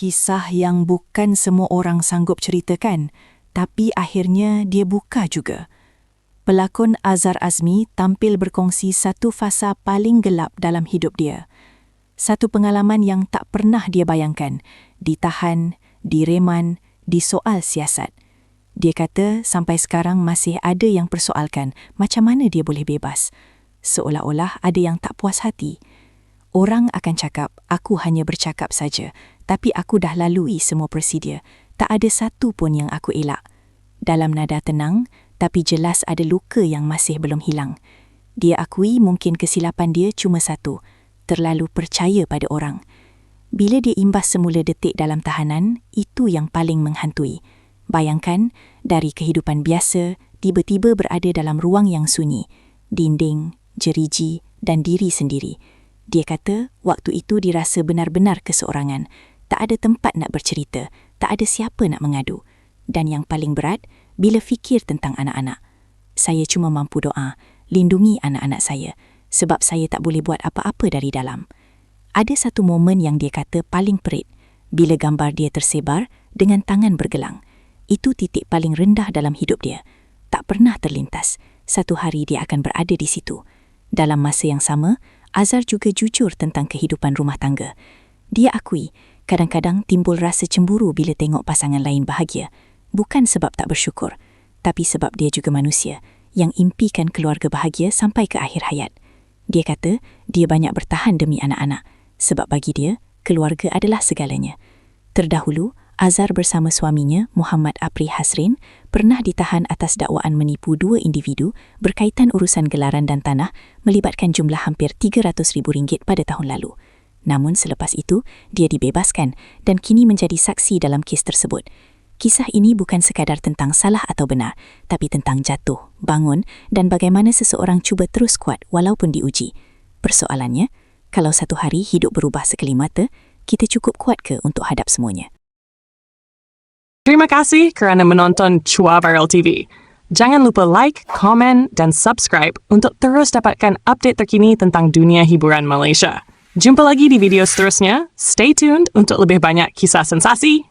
kisah yang bukan semua orang sanggup ceritakan, tapi akhirnya dia buka juga. Pelakon Azhar Azmi tampil berkongsi satu fasa paling gelap dalam hidup dia. Satu pengalaman yang tak pernah dia bayangkan, ditahan, direman, disoal siasat. Dia kata sampai sekarang masih ada yang persoalkan macam mana dia boleh bebas. Seolah-olah ada yang tak puas hati. Orang akan cakap, aku hanya bercakap saja, tapi aku dah lalui semua prosedur. Tak ada satu pun yang aku elak. Dalam nada tenang, tapi jelas ada luka yang masih belum hilang. Dia akui mungkin kesilapan dia cuma satu, terlalu percaya pada orang. Bila dia imbas semula detik dalam tahanan, itu yang paling menghantui. Bayangkan, dari kehidupan biasa, tiba-tiba berada dalam ruang yang sunyi, dinding, jeriji dan diri sendiri. Dia kata, waktu itu dirasa benar-benar keseorangan. Tak ada tempat nak bercerita, tak ada siapa nak mengadu. Dan yang paling berat, bila fikir tentang anak-anak. Saya cuma mampu doa, lindungi anak-anak saya, sebab saya tak boleh buat apa-apa dari dalam. Ada satu momen yang dia kata paling perit, bila gambar dia tersebar dengan tangan bergelang. Itu titik paling rendah dalam hidup dia. Tak pernah terlintas, satu hari dia akan berada di situ. Dalam masa yang sama, Azhar juga jujur tentang kehidupan rumah tangga. Dia akui, kadang-kadang timbul rasa cemburu bila tengok pasangan lain bahagia. Bukan sebab tak bersyukur, tapi sebab dia juga manusia yang impikan keluarga bahagia sampai ke akhir hayat. Dia kata, dia banyak bertahan demi anak-anak, sebab bagi dia, keluarga adalah segalanya. Terdahulu, Azhar bersama suaminya, Muhammad Apri Hasrin, pernah ditahan atas dakwaan menipu 2 individu berkaitan urusan gelaran dan tanah melibatkan jumlah hampir RM300,000 pada tahun lalu. Namun selepas itu, dia dibebaskan dan kini menjadi saksi dalam kes tersebut. Kisah ini bukan sekadar tentang salah atau benar, tapi tentang jatuh, bangun dan bagaimana seseorang cuba terus kuat walaupun diuji. Persoalannya, kalau satu hari hidup berubah sekeli mata, kita cukup kuat ke untuk hadap semuanya? Terima kasih kerana menonton Chua Viral TV. Jangan lupa like, komen dan subscribe untuk terus dapatkan update terkini tentang dunia hiburan Malaysia. Jumpa lagi di video seterusnya. Stay tuned untuk lebih banyak kisah sensasi